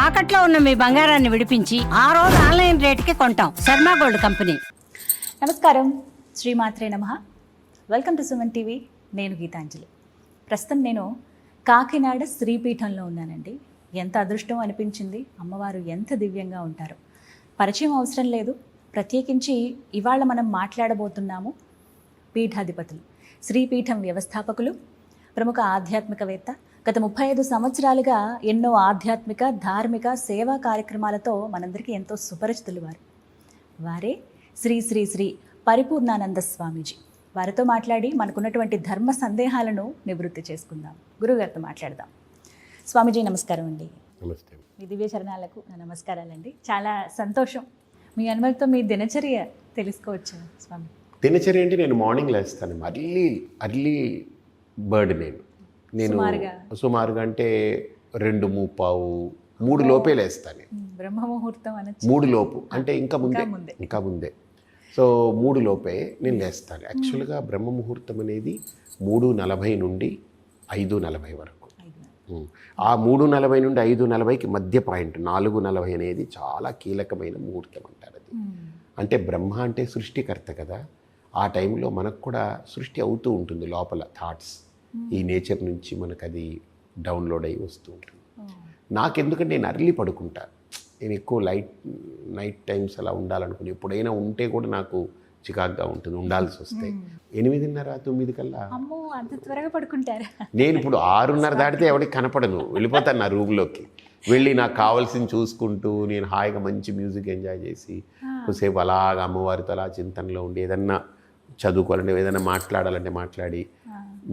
తాకట్లో ఉన్న మీ బంగారాన్ని విడిపించి ఆ రోజు ఆన్లైన్ రేటుకి కొంటాం. Sharma gold company. నమస్కారం, శ్రీమాత్రే నమః. Welcome to Suman TV. నేను గీతాంజలి. ప్రస్తుతం నేను కాకినాడ శ్రీపీఠంలో ఉన్నానండి. ఎంత అదృష్టం అనిపించింది. అమ్మవారు ఎంత దివ్యంగా ఉంటారో. పరిచయం అవసరం లేదు. ప్రత్యేకించి ఇవాళ మనం మాట్లాడబోతున్నాము పీఠాధిపతులు, శ్రీపీఠం వ్యవస్థాపకులు, ప్రముఖ ఆధ్యాత్మికవేత్త. గత 35 సంవత్సరాలుగా ఎన్నో ఆధ్యాత్మిక, ధార్మిక, సేవా కార్యక్రమాలతో మనందరికీ ఎంతో సుపరిచితులు వారే శ్రీ శ్రీ శ్రీ పరిపూర్ణానంద స్వామీజీ. వారితో మాట్లాడి మనకున్నటువంటి ధర్మ సందేహాలను నివృత్తి చేసుకుందాం. గురుగారితో మాట్లాడదాం. స్వామీజీ నమస్కారం అండి. నమస్తే. మీ దివ్య చరణాలకు నా నమస్కారాలండి. చాలా సంతోషం. మీ అనుమతితో మీ దినచర్య తెలుసుకోవచ్చు స్వామి. దినచర్య అంటే నేను మార్నింగ్ లేస్తాను. Early bird. నేను సుమారుగా అంటే 2:45, 3 లోపే లేస్తాను. బ్రహ్మముహూర్తం అనొచ్చు. 3 లోపు అంటే ఇంకా ముందే. సో 3 లోపే నేను లేస్తాను. యాక్చువల్గా బ్రహ్మముహూర్తం అనేది 3:40 నుండి 5:40 వరకు. ఆ 3:40 నుండి 5:40కి మధ్య పాయింట్ 4:40 అనేది చాలా కీలకమైన ముహూర్తం అంటారు. అది అంటే బ్రహ్మ అంటే సృష్టికర్త కదా. ఆ టైంలో మనకు కూడా సృష్టి అవుతూ ఉంటుంది లోపల. థాట్స్ ఈ నేచర్ నుంచి మనకు అది డౌన్లోడ్ అయ్యి వస్తూ ఉంటుంది. నాకెందుకంటే నేను అర్లీ పడుకుంటా. నేను ఎక్కువ నైట్ టైమ్స్ అలా ఉండాలనుకుని ఎప్పుడైనా ఉంటే కూడా నాకు చికాగ్గా ఉంటుంది ఉండాల్సి వస్తే. 8:30, 9 కల్లా అంత త్వరగా పడుకుంటారా? నేను ఇప్పుడు 6:30 దాటితే ఎవరికి కనపడదు. వెళ్ళిపోతాను నా రూమ్లోకి. వెళ్ళి నాకు కావాల్సింది చూసుకుంటూ నేను హాయిగా మంచి మ్యూజిక్ ఎంజాయ్ చేసి కొద్దిసేపు అలాగా అమ్మవారితో అలా చింతనలో ఉండి ఏదన్నా చదువుకోవాలంటే ఏదైనా మాట్లాడాలంటే మాట్లాడి.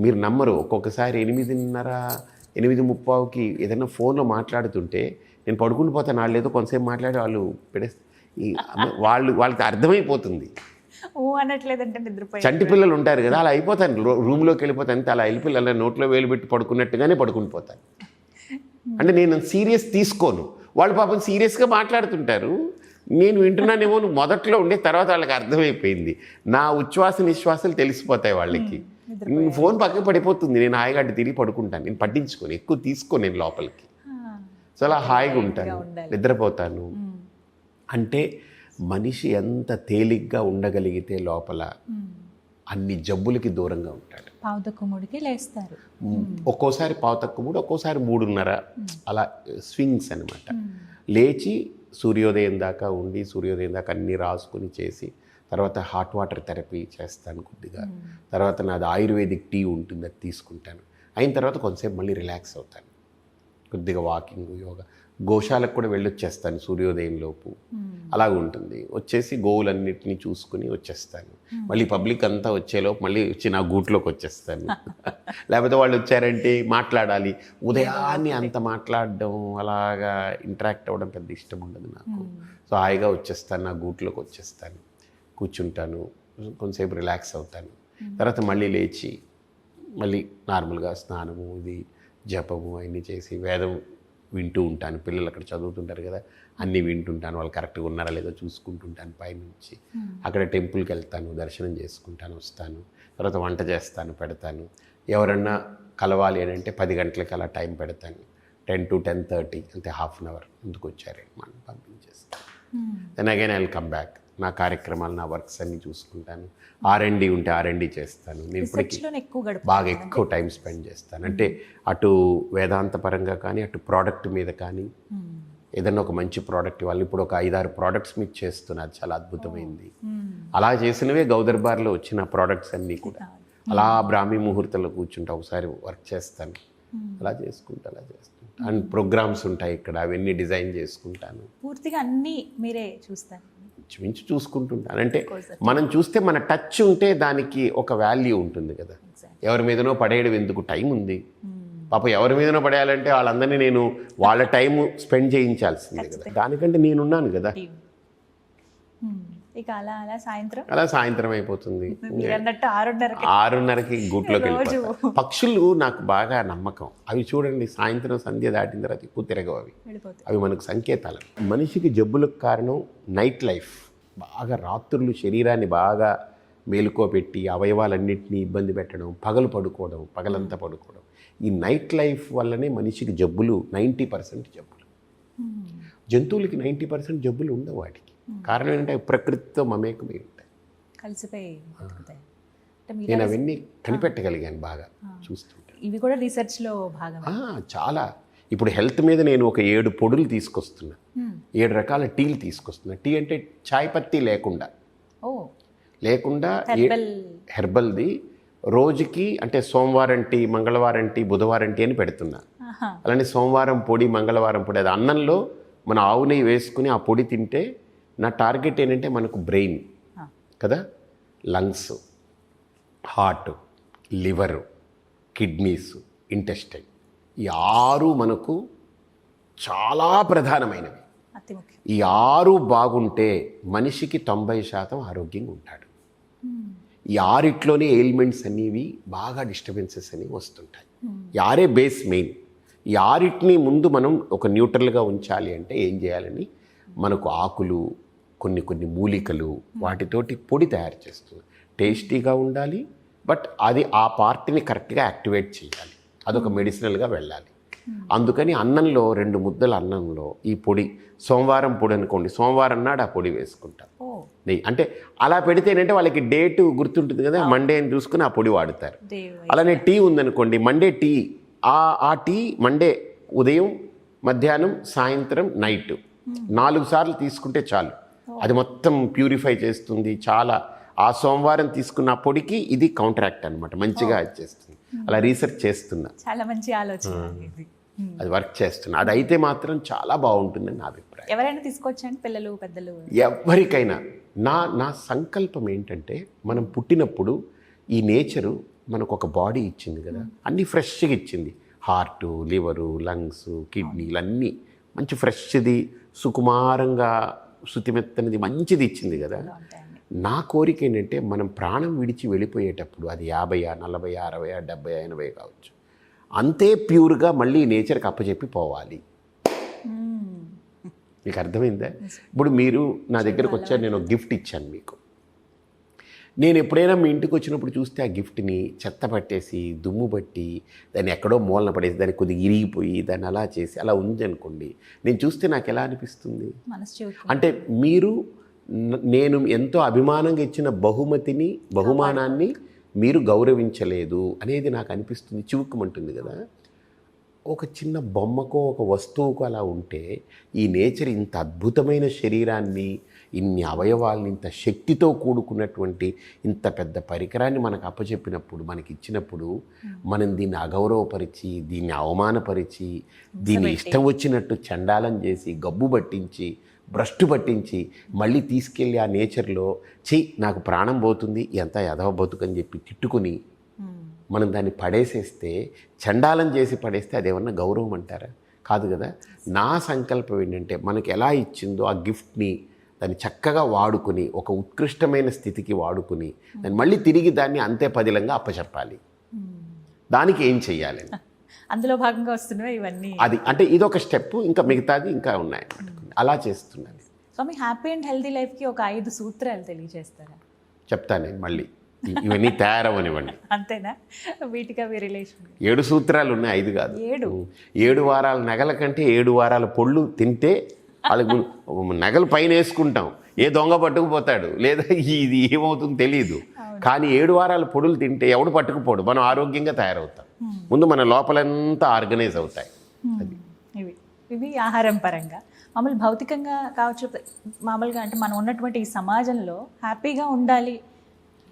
మీరు నమ్మరు, ఒక్కొక్కసారి 8:30, 8:30కి ఏదైనా ఫోన్లో మాట్లాడుతుంటే నేను పడుకుని పోతాను. వాళ్ళు ఏదో కొంతసేపు మాట్లాడి వాళ్ళు వాళ్ళకి అర్థమైపోతుంది. అనట్లేదంటే నిద్రపోయి చంటి పిల్లలు ఉంటారు కదా, అలా అయిపోతాను. రూమ్లోకి వెళ్ళిపోతాను. అంతే అలా వెళ్ళిపోయి అలా నోట్లో వేలు పెట్టి పడుకున్నట్టుగానే పడుకుని పోతాను. అంటే నేను సీరియస్ తీసుకోను. వాళ్ళు పాపం సీరియస్గా మాట్లాడుతుంటారు, నేను వింటున్నానేమో. మొదట్లో ఉండే తర్వాత వాళ్ళకి అర్థమైపోయింది. నా ఉచ్ఛ్వాస నిశ్వాసాలు తెలిసిపోతాయి వాళ్ళకి. ఫోన్ పక్కకి పడిపోతుంది. నేను హాయిగా అటు తిరిగి పడుకుంటాను. నేను పట్టించుకొని ఎక్కువ తీసుకోను నేను లోపలికి. సో అలా హాయిగా ఉంటాను, నిద్రపోతాను. అంటే మనిషి ఎంత తేలిగ్గా ఉండగలిగితే లోపల అన్ని జబ్బులకి దూరంగా ఉంటాడు. పావుతక్కుముడికి లేస్తారు. ఒక్కోసారి పావుతక్కుముడు, ఒక్కోసారి 3:30 అలా స్వింగ్స్ అనమాట. లేచి సూర్యోదయం దాకా ఉండి సూర్యోదయం దాకా అన్నీ రాసుకుని చేసి తర్వాత హాట్ వాటర్ థెరపీ చేస్తాను కొద్దిగా. తర్వాత నాది ఆయుర్వేదిక్ టీ ఉంటుంది, అది తీసుకుంటాను. అయిన తర్వాత కొంతసేపు మళ్ళీ రిలాక్స్ అవుతాను. కొద్దిగా వాకింగ్, యోగా. గోశాలకు కూడా వెళ్ళొచ్చేస్తాను సూర్యోదయం లోపు. అలాగ ఉంటుంది. వచ్చేసి గోవులన్నిటినీ చూసుకుని వచ్చేస్తాను. మళ్ళీ పబ్లిక్ అంతా వచ్చేలోపు మళ్ళీ వచ్చి నా గూట్లోకి వచ్చేస్తాను. లేకపోతే వాళ్ళు వచ్చారంటే మాట్లాడాలి. ఉదయాన్నే అంత మాట్లాడడం, అలాగా ఇంటరాక్ట్ అవ్వడం పెద్ద ఇష్టం ఉండదు నాకు. సో హాయిగా వచ్చేస్తాను, నా గూట్లోకి వచ్చేస్తాను, కూర్చుంటాను, కొంతసేపు రిలాక్స్ అవుతాను. తర్వాత మళ్ళీ లేచి మళ్ళీ నార్మల్గా స్నానము, ఇది జపము అన్నీ చేసి వేదం వింటూ ఉంటాను. పిల్లలు అక్కడ చదువుతుంటారు కదా, అన్నీ వింటుంటాను. వాళ్ళు కరెక్ట్గా ఉన్నారా లేదో చూసుకుంటుంటాను పైనుంచి. అక్కడ టెంపుల్కి వెళ్తాను, దర్శనం చేసుకుంటాను, వస్తాను. తర్వాత వంట చేస్తాను, పెడతాను. ఎవరన్నా కలవాలి అని అంటే 10 గంటలకి అలా టైం పెడతాను. 10 to 10:30 అంటే హాఫ్ అన్ అవర్ ముందుకు వచ్చారు మనం పంపించేస్తాను. Then again I will come back. నా కార్యక్రమాలు, నా వర్క్స్ అన్నీ చూసుకుంటాను. R&D ఉంటే R&D చేస్తాను. నేను ఇప్పటికీ బాగా ఎక్కువ టైం స్పెండ్ చేస్తాను. అంటే అటు వేదాంత పరంగా కానీ, అటు ప్రోడక్ట్ మీద కానీ. ఏదన్నా ఒక మంచి ప్రోడక్ట్ ఇవ్వాలి. ఇప్పుడు ఒక 5-6 ప్రోడక్ట్స్ మీకు చేస్తున్నారు, చాలా అద్భుతమైంది. అలా చేసినవే గౌదర్బార్లో వచ్చిన ప్రోడక్ట్స్ అన్నీ కూడా. అలా బ్రాహ్మీ ముహూర్తంలో కూర్చుంటా, ఒకసారి వర్క్ చేస్తాను. అలా చేసుకుంటా. అండ్ ప్రోగ్రామ్స్ ఉంటాయి ఇక్కడ, అవన్నీ డిజైన్ చేసుకుంటాను. పూర్తిగా అన్నీ మీరే చూస్తాను, మించి చూసుకుంటుంటాను. అంటే మనం చూస్తే మన టచ్ ఉంటే దానికి ఒక వాల్యూ ఉంటుంది కదా. ఎవరి మీదనో పడేయడం ఎందుకు, టైం ఉంది. పాప ఎవరి మీదనో పడేయాలంటే వాళ్ళందరినీ నేను వాళ్ళ టైం స్పెండ్ చేయించాల్సిందే కదా. దానికంటే నేనున్నాను కదా. ఇక అలా సాయంత్రం అయిపోతుంది. 6:30కి గూట్లోకి వెళ్ళిపోతాను. పక్షులు నాకు బాగా నమ్మకం. అవి చూడండి, సాయంత్రం సంధ్య దాటిన తర్వాత ఎక్కువ తిరగవు. అవి మనకు సంకేతాలు. మనిషికి జబ్బులకు కారణం నైట్ లైఫ్. బాగా రాత్రులు శరీరాన్ని బాగా మేలుకోబెట్టి అవయవాలన్నింటినీ ఇబ్బంది పెట్టడం, పగలంతా పడుకోవడం. ఈ నైట్ లైఫ్ వల్లనే మనిషికి జబ్బులు 90% జబ్బులు. జంతువులకి 90% జబ్బులు ఉండవు వాటికి. కారణం ఏంటంటే అవి ప్రకృతితో మమేకమై ఉంటాయి. కలిసిపోయి బతుకుతాయి. అంటే నేను మీరు అవన్నీ కనిపెట్టగలిగాను బాగా చూస్తుంటే. ఇవి కూడా రీసెర్చ్లో భాగం. చాలా. ఇప్పుడు హెల్త్ మీద నేను ఒక 7 పొడులు తీసుకొస్తున్నా, 7 రకాల టీలు తీసుకొస్తున్నా. టీ అంటే చాయ్ పత్తి లేకుండా హెర్బల్ది రోజుకి అంటే సోమవారం టీ, మంగళవారం టీ, బుధవారం టీ అని పెడుతున్నా. అలానే సోమవారం పొడి, మంగళవారం పొడి, అది అన్నంలో మన ఆవు నెయ్యి వేసుకుని ఆ పొడి తింటే నా టార్గెట్ ఏంటంటే మనకు బ్రెయిన్ కదా, lungs, heart, liver, kidneys, intestine, ఈ 6 మనకు చాలా ప్రధానమైనవి. ఈ 6 బాగుంటే మనిషికి 90% ఆరోగ్యంగా ఉంటాడు. ఈ 6 ఎయిల్మెంట్స్ అనేవి బాగా డిస్టర్బెన్సెస్ అనేవి వస్తుంటాయి. ఈ 6 బేస్ మెయిన్. ఈ 6 ముందు మనం ఒక న్యూట్రల్గా ఉంచాలి అంటే ఏం చేయాలని, మనకు ఆకులు, కొన్ని మూలికలు, వాటితోటి పొడి తయారు చేస్తుంది. టేస్టీగా ఉండాలి, బట్ అది ఆ పార్ట్ని కరెక్ట్గా యాక్టివేట్ చేయాలి. అదొక మెడిసినల్గా వెళ్ళాలి. అందుకని అన్నంలో 2 ముద్దల అన్నంలో ఈ పొడి, సోమవారం పొడి అనుకోండి, సోమవారం నాడు ఆ పొడి వేసుకుంటాం. నెయ్యి అంటే అలా పెడితేనంటే వాళ్ళకి డేట్ గుర్తుంటుంది కదా, మండే అని చూసుకుని ఆ పొడి వాడతారు. అలానే టీ ఉందనుకోండి, మండే టీ, ఆ టీ మండే ఉదయం, మధ్యాహ్నం, సాయంత్రం, నైట్ 4 సార్లు తీసుకుంటే చాలు. అది మొత్తం ప్యూరిఫై చేస్తుంది. చాలా ఆ సోమవారం తీసుకున్న పొడికి ఇది కౌంటరాక్ట్ అనమాట, మంచిగా చేస్తుంది. అలా రీసెర్చ్ చేస్తున్నా. చాలా మంచి ఆలోచన. అది వర్క్ చేస్తున్నా. అది అయితే మాత్రం చాలా బాగుంటుందని నా అభిప్రాయం. ఎవరైనా తీసుకోవచ్చండి, పిల్లలు, పెద్దలు, ఎవరికైనా. నా సంకల్పం ఏంటంటే, మనం పుట్టినప్పుడు ఈ నేచరు మనకు ఒక బాడీ ఇచ్చింది కదా, అన్నీ ఫ్రెష్గా ఇచ్చింది. హార్టు, లివరు, లంగ్స్, కిడ్నీలు అన్నీ మంచి ఫ్రెష్ది, సుకుమారంగా శుతిమెత్తనిది మంచిది ఇచ్చింది కదా. నా కోరిక ఏంటంటే, మనం ప్రాణం విడిచి వెళ్ళిపోయేటప్పుడు అది 50, 40, 60, 70, 80 కావచ్చు, అంతే ప్యూర్గా మళ్ళీ నేచర్కి అప్పచెప్పి పోవాలి. మీకు అర్థమైందా? ఇప్పుడు మీరు నా దగ్గరకు వచ్చారు, నేను ఒక గిఫ్ట్ ఇచ్చాను మీకు. నేను ఎప్పుడైనా మీ ఇంటికి వచ్చినప్పుడు చూస్తే ఆ గిఫ్ట్ని చెత్త పట్టేసి, దుమ్ము పట్టి, దాన్ని ఎక్కడో మూలన పడేసి, దాన్ని కొద్దిగా ఇరిగిపోయి, దాన్ని అలా చేసి అలా ఉంది అనుకోండి, నేను చూస్తే నాకు ఎలా అనిపిస్తుంది అంటే, మీరు నేను ఎంతో అభిమానంగా ఇచ్చిన బహుమానాన్ని మీరు గౌరవించలేదు అనేది నాకు అనిపిస్తుంది. చివుక్కుమంటుంది కదా. ఒక చిన్న బొమ్మకో ఒక వస్తువుకో అలా ఉంటే, ఈ నేచర్ ఇంత అద్భుతమైన శరీరాన్ని, ఇన్ని అవయవాల్ని, ఇంత శక్తితో కూడుకున్నటువంటి ఇంత పెద్ద పరికరాన్ని మనకు అప్పచెప్పినప్పుడు, మనకి ఇచ్చినప్పుడు, మనం దీన్ని అగౌరవపరిచి, దీన్ని అవమానపరిచి, దీన్ని ఇష్టం వచ్చినట్టు చండాలం చేసి, గబ్బు పట్టించి, భ్రష్టు పట్టించి, మళ్ళీ తీసుకెళ్ళి ఆ నేచర్లో నాకు ప్రాణం పోతుంది, ఎంత ఎదవ బతుకని చెప్పి తిట్టుకుని మనం దాన్ని పడేసేస్తే, చండాలం చేసి పడేస్తే అదేమన్నా గౌరవం అంటారా? కాదు కదా. నా సంకల్పం ఏంటంటే, మనకి ఎలా ఇచ్చిందో ఆ గిఫ్ట్ని దాన్ని చక్కగా వాడుకుని, ఒక ఉత్కృష్టమైన స్థితికి వాడుకుని, దాన్ని మళ్ళీ తిరిగి దాన్ని అంతే పదిలంగా అప్పచెప్పాలి. దానికి ఏం చెయ్యాలని అందులో భాగంగా వస్తున్నవి ఇవన్నీ. అది అంటే ఇదొక స్టెప్, ఇంకా మిగతాది ఇంకా ఉన్నాయి. అలా చేస్తున్నాను. స్వామి, హ్యాపీ అండ్ హెల్తీ లైఫ్కి ఒక 5 సూత్రాలు తెలియజేస్తారా? చెప్తాను మళ్ళీ, ఇవన్నీ తయారవనివ్వండి. అంతేనా? వీటికి అవి రిలేషన్ 7 సూత్రాలు ఉన్నాయి, 5 కాదు. 7 వారాల నగల కంటే 7 వారాల పొళ్ళు తింటే వాళ్ళకి నగలు పైన వేసుకుంటాం, ఏ దొంగ పట్టుకుపోతాడు, లేదా ఇది ఏమవుతుందో తెలియదు. కానీ 7 వారాల పొడులు తింటే ఎవడు పట్టుకుపోడు, మనం ఆరోగ్యంగా తయారవుతాం. ముందు మన లోపలంతా ఆర్గనైజ్ అవుతాయి. అది ఇవి ఆహారం పరంగా. మామూలు భౌతికంగా కావచ్చు, మామూలుగా అంటే మనం ఉన్నటువంటి ఈ సమాజంలో హ్యాపీగా ఉండాలి.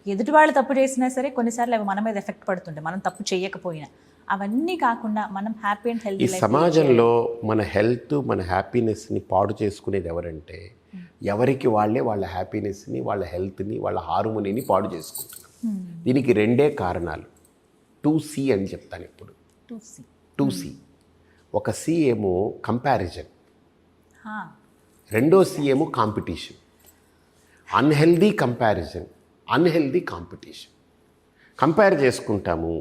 ఎదుటి వాళ్ళు తప్పు చేసినా సరే కొన్నిసార్లు అవి మన మీద ఎఫెక్ట్ పడుతుంటాయి, మనం తప్పు చేయకపోయినా. అవన్నీ కాకుండా మనం హ్యాపీ అండ్ హెల్తీ ఈ సమాజంలో మన హెల్త్, మన హ్యాపీనెస్ని పాడు చేసుకునేది ఎవరంటే, ఎవరికి వాళ్ళే వాళ్ళ హ్యాపీనెస్ని, వాళ్ళ హెల్త్ని, వాళ్ళ హార్మోనీని పాడు చేసుకుంటున్నారు. దీనికి 2 కారణాలు. 2C అని చెప్తాను ఇప్పుడు. 2C. ఒక C ఏమో కంపారిజన్, రెండో C ఏమో competition. Unhealthy comparison, unhealthy competition. Compare చేసుకుంటాము,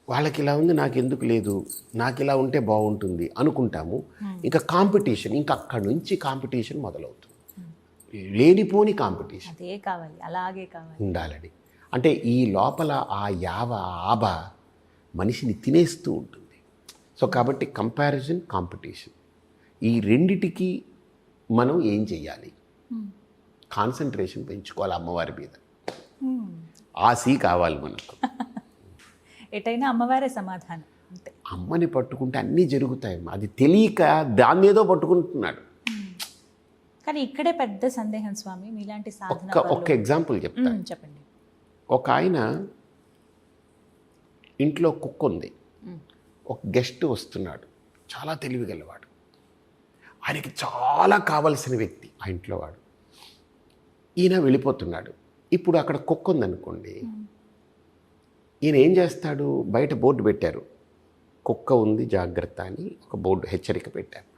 వాళ్ళకి ఇలా ఉంది నాకు ఎందుకు లేదు, నాకు ఇలా ఉంటే బాగుంటుంది అనుకుంటాము. ఇంకా కాంపిటీషన్, ఇంకా అక్కడి నుంచి కాంపిటీషన్ మొదలవుతుంది. లేనిపోని కాంపిటీషన్. అదే కావాలి, అలాగే కావాలి ఉండాలని. అంటే ఈ లోపల ఆ ఆబ మనిషిని తినేస్తూ ఉంటుంది. సో కాబట్టి కంపారిజన్, కాంపిటీషన్, ఈ రెండిటికి మనం ఏం చెయ్యాలి? కాన్సన్ట్రేషన్ పెంచుకోవాలి అమ్మవారి మీద. ఆశీ కావాలి మనకు. ఎటైనా అమ్మవారే సమాధానం అంతే. అమ్మని పట్టుకుంటే అన్నీ జరుగుతాయమ్మా. అది తెలియక దాన్ని ఏదో పట్టుకుంటున్నాడు. కానీ ఇక్కడే పెద్ద సందేహం స్వామి, మీలాంటి సాధన ఒక్క ఎగ్జాంపుల్ చెప్తాను. చెప్పండి. ఒక ఆయన ఇంట్లో కుక్క ఉంది, ఒక గెస్ట్ వస్తున్నాడు, చాలా తెలివిగలవాడు, ఆయనకి చాలా కావలసిన వ్యక్తి ఆ ఇంట్లో వాడు. ఈయన వెళ్ళిపోతున్నాడు. ఇప్పుడు అక్కడ కుక్క ఉందనుకోండి, ఈయన ఏం చేస్తాడు? బయట బోర్డు పెట్టారు, కుక్క ఉంది జాగ్రత్త అని ఒక బోర్డు హెచ్చరిక పెట్టారనమాట.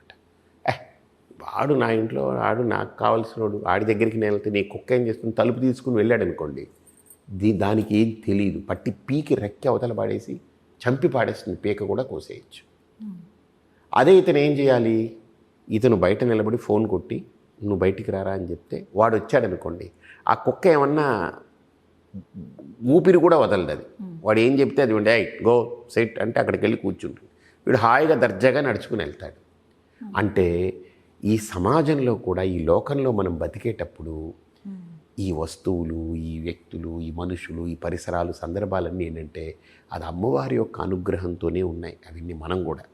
వాడు నా ఇంట్లో వాడు, నాకు కావాల్సిన వాడు, వాడి దగ్గరికి నేను వెళ్తే నీ కుక్క ఏం చేస్తుంది? తలుపు తీసుకుని వెళ్ళాడు అనుకోండి, దానికి ఏం తెలియదు, పట్టి పీకి రెక్కి అవతల పాడేసి చంపి పాడేస్తుంది, పీక కూడా కోసేయచ్చు. అదే ఇతను ఏం చేయాలి? ఇతను బయట నిలబడి ఫోన్ కొట్టి నువ్వు బయటికి రారా అని చెప్తే వాడు వచ్చాడనుకోండి, ఆ కుక్క ఏమన్నా ఊపిరి కూడా వదలదు. అది వాడు ఏం చెప్తే అది ఉండే గో సెట్ అంటే అక్కడికి వెళ్ళి కూర్చుంటుంది. వీడు హాయిగా దర్జాగా నడుచుకుని వెళ్తాడు. అంటే ఈ సమాజంలో కూడా, ఈ లోకంలో మనం బతికేటప్పుడు ఈ వస్తువులు, ఈ వ్యక్తులు, ఈ మనుషులు, ఈ పరిసరాలు, సందర్భాలన్నీ ఏంటంటే అది అమ్మవారి యొక్క అనుగ్రహంతోనే ఉన్నాయి. అవన్నీ మనం కూడా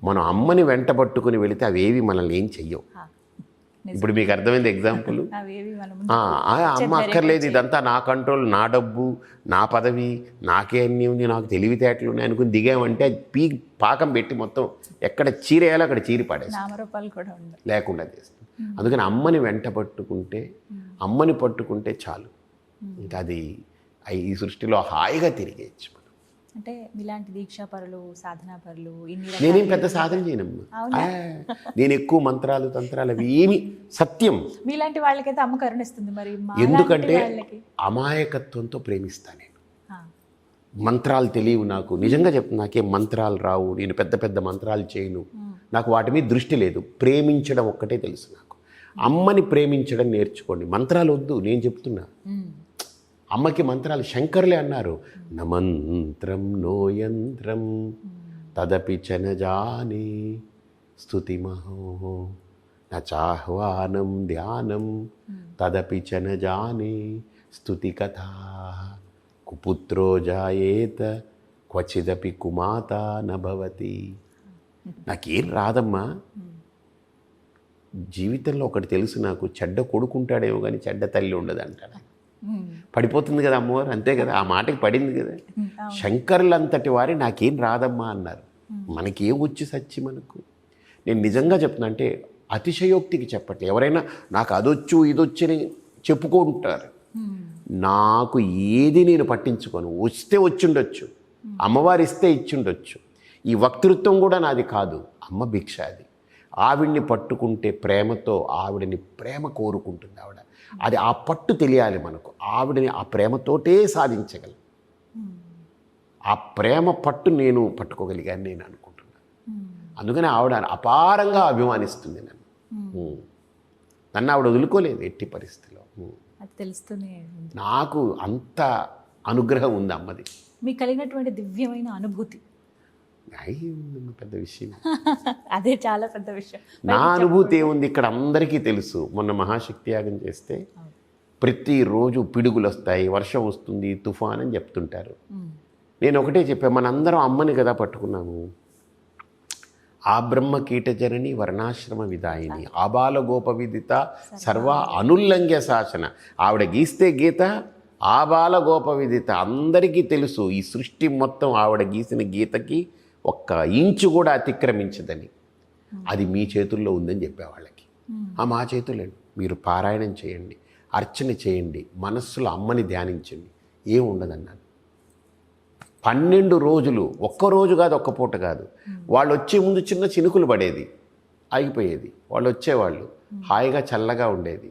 మనం అమ్మని వెంట పట్టుకుని వెళితే అవేవి మనల్ని ఏం చెయ్యవు. ఇప్పుడు మీకు అర్థమైంది ఎగ్జాంపుల్. అమ్మ అక్కర్లేదు, ఇదంతా నా కంట్రోల్, నా డబ్బు, నా పదవి, నాకే అన్నీ ఉంది, నాకు తెలివితేటలు ఉన్నాయి అనుకుని దిగామంటే అది పాకం పెట్టి మొత్తం ఎక్కడ చీరేయాలో అక్కడ చీరి పడేస్తాం, లేకుండా చేస్తాం. అందుకని అమ్మని వెంట అమ్మని పట్టుకుంటే చాలు, ఇంకా అది ఈ సృష్టిలో హాయిగా తిరిగేయచ్చు. అంటే మీలాంటి దీక్షాపరులు, సాధనాపరులు, నేనేం పెద్ద సాధన చేయనమ్మా. నేను ఎక్కువ మంత్రాలు తంత్రాలు అవి ఏమి సత్యం. మీలాంటి వాళ్ళకైతే అమ్మ కరుణిస్తుంది. మరి ఎందుకంటే అమాయకత్వంతో ప్రేమిస్తాను నేను. మంత్రాలు తెలియవు నాకు, నిజంగా చెప్తాను, నాకేం మంత్రాలు రావు, నేను పెద్ద పెద్ద మంత్రాలు చేయను, నాకు వాటి మీద దృష్టి లేదు. ప్రేమించడం ఒక్కటే తెలుసు నాకు. అమ్మని ప్రేమించడం నేర్చుకోండి, మంత్రాలు వద్దు, నేను చెప్తున్నా. అమ్మకి మంత్రాలు శంకరులే అన్నారు, నమంత్రం నోయంత్రం తదపి చ న జానే స్తుతిమహో నాహ్వానం ధ్యానం తదపి చ న జానే స్తుతి కథా కుపుత్రో జాయేత క్వచిదపి కుమాత నభవతి. నాకేం రాదమ్మా. జీవితంలో ఒకటి తెలుసు నాకు, చెడ్డ కొడుకుంటాడేమో కానీ చెడ్డ తల్లి ఉండదు అంటాడు. పడిపోతుంది కదా అమ్మవారు, అంతే కదా, ఆ మాటకి పడింది కదా. శంకరులంతటి వారి నాకేం రాదమ్మా అన్నారు. మనకేం వచ్చి సచ్చి మనకు. నేను నిజంగా చెప్తున్నా, అంటే అతిశయోక్తికి చెప్పట్లేదు. ఎవరైనా నాకు అదొచ్చు ఇదొచ్చని చెప్పుకుంటారు, నాకు ఏది నేను పట్టించుకోను. వస్తే వచ్చిండొచ్చు, అమ్మవారు ఇస్తే ఇచ్చిండొచ్చు, ఈ వక్తృత్వం కూడా నాది కాదు, అమ్మ భిక్ష అది. ఆవిడ్ని పట్టుకుంటే ప్రేమతో ఆవిడని ప్రేమ కోరుకుంటుంది ఆవిడ. అది ఆ పట్టు తెలియాలి మనకు. ఆవిడని ఆ ప్రేమతోటే సాధించగలం. ఆ ప్రేమ పట్టు నేను పట్టుకోగలిగాను నేను అనుకుంటున్నాను. అందుకని ఆవిడ అపారంగా అభిమానిస్తుంది నన్ను. నన్ను ఆవిడ వదులుకోలేదు ఎట్టి పరిస్థితిలో. అది తెలుస్తూనే నాకు అంత అనుగ్రహం ఉంది అమ్మది. మీకు కలిగినటువంటి దివ్యమైన అనుభూతి పెద్ద విషయం. అదే చాలా పెద్ద విషయం. నా అనుభూతి ఏముంది, ఇక్కడ అందరికీ తెలుసు. మొన్న మహాశక్తి యాగం చేస్తే ప్రతిరోజు పిడుగులు వస్తాయి, వర్షం వస్తుంది, తుఫాన్ అని చెప్తుంటారు. నేను ఒకటే చెప్పాను, మనందరం అమ్మని కదా పట్టుకున్నాము. ఆ బ్రహ్మ కీటజనని వర్ణాశ్రమ విదాయిని ఆబాల గోప విదిత సర్వ అనుల్లంఘ్య శాసన. ఆవిడ గీస్తే గీత ఆబాల గోప విదిత. అందరికీ తెలుసు ఈ సృష్టి మొత్తం ఆవిడ గీసిన గీతకి ఒక్క ఇంచు కూడా అతిక్రమించదని. అది మీ చేతుల్లో ఉందని చెప్పేవాళ్ళకి. మా చేతుల్లో మీరు పారాయణం చేయండి, అర్చన చేయండి, మనస్సులో అమ్మని ధ్యానించండి, ఏం ఉండదన్నాను. 12 రోజులు, ఒక్కరోజు కాదు, ఒక్క పూట కాదు. వాళ్ళు వచ్చే ముందు చిన్న చినుకులు పడేది, ఆగిపోయేది. వాళ్ళు వచ్చేవాళ్ళు, హాయిగా చల్లగా ఉండేది,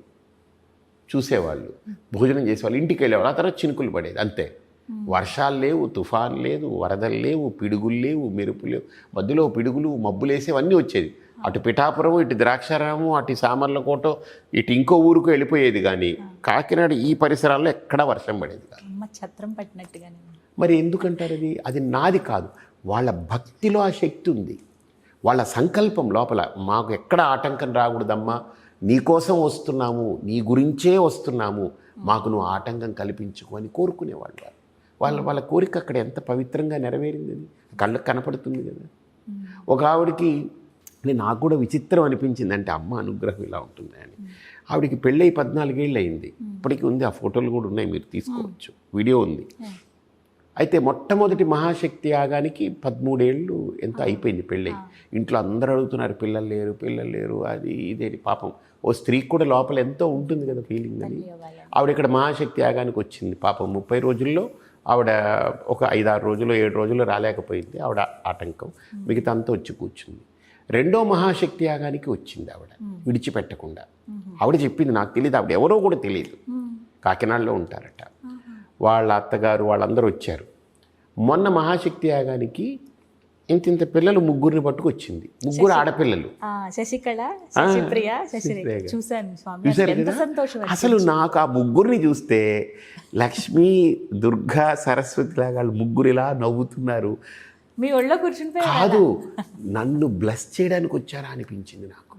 చూసేవాళ్ళు, భోజనం చేసేవాళ్ళు, ఇంటికి వెళ్ళేవాళ్ళు. ఆ తర్వాత చినుకులు పడేది, అంతే. వర్షాలు లేవు, తుఫాన్ లేదు, వరదలు లేవు, పిడుగులు లేవు, మెరుపు లేవు. మధ్యలో పిడుగులు మబ్బులేసేవన్నీ వచ్చేది. అటు పిఠాపురం, ఇటు ద్రాక్షారామం, అటు సామర్లకోట, ఇటు ఇంకో ఊరుకు వెళ్ళిపోయేది. కానీ కాకినాడ ఈ పరిసరాల్లో ఎక్కడా వర్షం పడేది కాదు. ఛత్రం పట్టినట్టుగానే. మరి ఎందుకంటారు అది? అది నాది కాదు, వాళ్ళ భక్తిలో ఆ శక్తి ఉంది. వాళ్ళ సంకల్పం లోపల మాకు ఎక్కడ ఆటంకం రాకూడదమ్మా, నీకోసం వస్తున్నాము, నీ గురించే వస్తున్నాము, మాకు నువ్వు ఆటంకం కల్పించుకో అని కోరుకునేవాళ్ళు. వాళ్ళ కోరిక అక్కడ ఎంత పవిత్రంగా నెరవేరిందని కళ్ళకు కనపడుతుంది కదా. ఒక ఆవిడకి నాకు కూడా విచిత్రం అనిపించింది, అంటే అమ్మ అనుగ్రహం ఇలా ఉంటుంది అని. ఆవిడకి పెళ్ళై 14 ఏళ్ళు అయింది, ఇప్పటికీ ఉంది, ఆ ఫోటోలు కూడా ఉన్నాయి, మీరు తీసుకోవచ్చు, వీడియో ఉంది. అయితే మొట్టమొదటి మహాశక్తి యాగానికి 13 ఏళ్ళు ఎంత అయిపోయింది పెళ్ళై. ఇంట్లో అందరూ అడుగుతున్నారు, పిల్లలు లేరు అది ఇదేని. పాపం ఓ స్త్రీకి కూడా లోపల ఎంతో ఉంటుంది కదా ఫీలింగ్ అని. ఆవిడ ఇక్కడ మహాశక్తి యాగానికి వచ్చింది. పాపం 30 రోజుల్లో ఆవిడ ఒక 5-6 రోజులు 7 రోజులు రాలేకపోయింది, ఆవిడ ఆటంకం. మిగతా అంతా వచ్చి కూర్చుంది. రెండో మహాశక్తి యాగానికి వచ్చింది ఆవిడ విడిచిపెట్టకుండా. ఆవిడ చెప్పింది, నాకు తెలియదు, ఆవిడ ఎవరో కూడా తెలియదు, కాకినాడలో ఉంటారట. వాళ్ళ అత్తగారు వాళ్ళందరూ వచ్చారు. మొన్న మహాశక్తి యాగానికి ఇంత పిల్లలు 3 పట్టుకొచ్చింది, 3 ఆడపిల్లలు. శశికళ, శశిప్రియ, శశిరేఖ. చూశాను స్వామి, ఎంత సంతోషం. అసలు నాకు ఆ 3 చూస్తే లక్ష్మీ, దుర్గా, సరస్వతి లాగా 3 ఇలా నవ్వుతున్నారు. మీ ఒళ్ళో కూర్చుని కాదు, నన్ను బ్లెస్ చేయడానికి వచ్చారా అనిపించింది నాకు.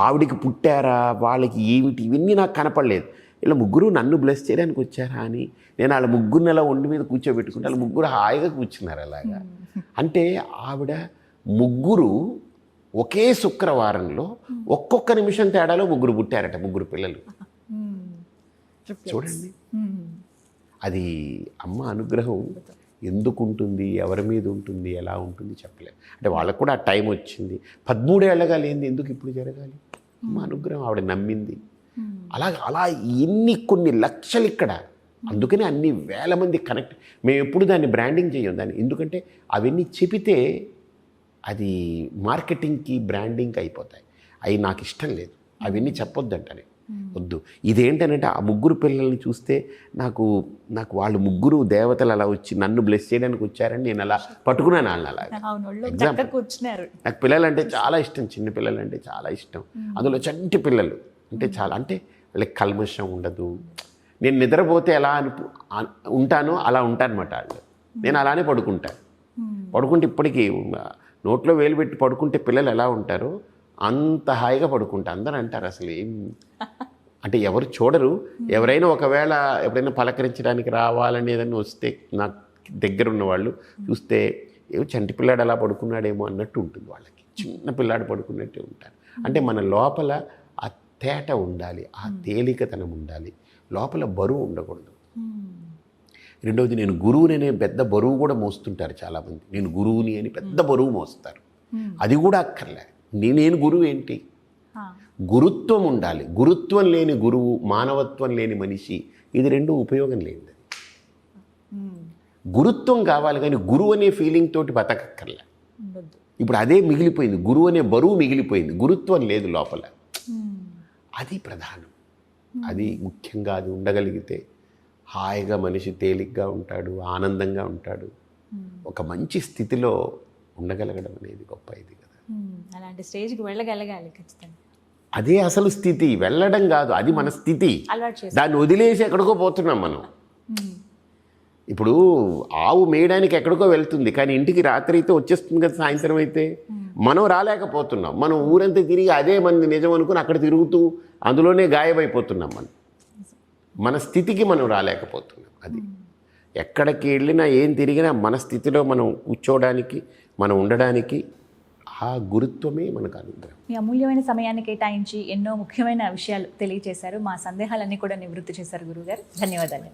ఆవిడికి పుట్టారా, వాళ్ళకి ఏమిటి, ఇవన్నీ నాకు కనపడలేదు. ఇలా 3 నన్ను బ్లెస్ చేయడానికి వచ్చారా అని నేను వాళ్ళ 3 అలా ఒంటి మీద కూర్చోబెట్టుకుంటే వాళ్ళు 3 హాయిగా కూర్చున్నారు అలాగా. అంటే ఆవిడ 3 ఒకే శుక్రవారంలో ఒక్కొక్క నిమిషం తేడాలో 3 పుట్టారట, 3 పిల్లలు. చూడండి, అది అమ్మ అనుగ్రహం ఎందుకు ఉంటుంది, ఎవరి మీద ఉంటుంది, ఎలా ఉంటుంది చెప్పలేదు. అంటే వాళ్ళకు కూడా ఆ టైం వచ్చింది. 13 ఏళ్ళగా లేనిది ఎందుకు ఇప్పుడు జరగాలి? అమ్మ అనుగ్రహం, ఆవిడ నమ్మింది. అలా కొన్ని లక్షలు ఇక్కడ. అందుకనే అన్ని వేల మంది కనెక్ట్. మేము ఎప్పుడు దాన్ని బ్రాండింగ్ చేయం దాన్ని, ఎందుకంటే అవన్నీ చెబితే అది మార్కెటింగ్కి బ్రాండింగ్కి అయిపోతాయి. అవి నాకు ఇష్టం లేదు, అవన్నీ చెప్పొద్దంటనే వద్దు. ఇదేంటనంటే ఆ 3 పిల్లల్ని చూస్తే నాకు వాళ్ళు 3 దేవతలు అలా వచ్చి నన్ను బ్లెస్ చేయడానికి వచ్చారని నేను అలా పట్టుకున్నాను వాళ్ళని. అలాగా నాకు పిల్లలంటే చాలా ఇష్టం, చిన్న పిల్లలు అంటే చాలా ఇష్టం. అందులో చంటి పిల్లలు అంటే చాలా, అంటే వాళ్ళకి కల్మషం ఉండదు. నేను నిద్రపోతే ఎలా ఉంటానో అలా ఉంటానన్నమాట వాళ్ళు. నేను అలానే పడుకుంటే ఇప్పటికీ నోట్లో వేలు పెట్టి పడుకుంటే పిల్లలు ఎలా ఉంటారో అంత హాయిగా పడుకుంటా. అందరూ అంటారు అసలు ఏం అంటే ఎవరు చూడరు. ఎవరైనా ఒకవేళ ఎప్పుడైనా పలకరించడానికి రావాలని ఏదైనా వస్తే నాకు దగ్గర ఉన్న వాళ్ళు చూస్తే ఏమో చంటి పిల్లాడు అలా పడుకున్నాడేమో అన్నట్టు ఉంటుంది వాళ్ళకి. చిన్న పిల్లాడు పడుకున్నట్టే ఉంటారు. అంటే మన లోపల ఆ తేట ఉండాలి, ఆ తేలికతనం ఉండాలి, లోపల బరువు ఉండకూడదు. రెండవది, నేను గురువుననే పెద్ద బరువు కూడా మోస్తుంటారు చాలామంది. నేను గురువుని అని పెద్ద బరువు మోస్తారు. అది కూడా అక్కర్లే. నేను గురువు ఏంటి? గురుత్వం ఉండాలి. గురుత్వం లేని గురువు, మానవత్వం లేని మనిషి, ఇది 2 ఉపయోగం లేనిది. గురుత్వం కావాలి కానీ గురువు అనే ఫీలింగ్ తోటి బతకక్కర్లే. ఇప్పుడు అదే మిగిలిపోయింది, గురువు అనే బరువు మిగిలిపోయింది, గురుత్వం లేదు లోపల. అది ప్రధానం, అది ముఖ్యంగా. అది ఉండగలిగితే హాయిగా మనిషి తేలిగ్గా ఉంటాడు, ఆనందంగా ఉంటాడు, ఒక మంచి స్థితిలో ఉండగలగడం అనేది గొప్ప ఇది కదా. అలాంటి స్టేజ్కి వెళ్ళగలగాలి ఖచ్చితంగా. అదే అసలు స్థితి, వెళ్ళడం కాదు, అది మన స్థితి. దాన్ని వదిలేసి ఎక్కడికో పోతున్నాం మనం. ఇప్పుడు ఆవు మేయడానికి ఎక్కడికో వెళ్తుంది, కానీ ఇంటికి రాత్రి అయితే వచ్చేస్తుంది కదా సాయంత్రం అయితే. మనం రాలేకపోతున్నాం. మనం ఊరంతా తిరిగి అదే మంది నిజం అనుకుని అక్కడ తిరుగుతూ అందులోనే గాయమైపోతున్నాం. మన స్థితికి మనం రాలేకపోతున్నాం. అది ఎక్కడికి వెళ్ళినా ఏం తిరిగినా మన స్థితిలో మనం కూర్చోవడానికి, మనం ఉండడానికి ఆ గురుత్వమే మనకు అనుగ్రహం. మీ అమూల్యమైన సమయాన్ని కేటాయించి ఎన్నో ముఖ్యమైన విషయాలు తెలియజేశారు. మా సందేహాలన్నీ కూడా నివృత్తి చేశారు గురువుగారు. ధన్యవాదాలు.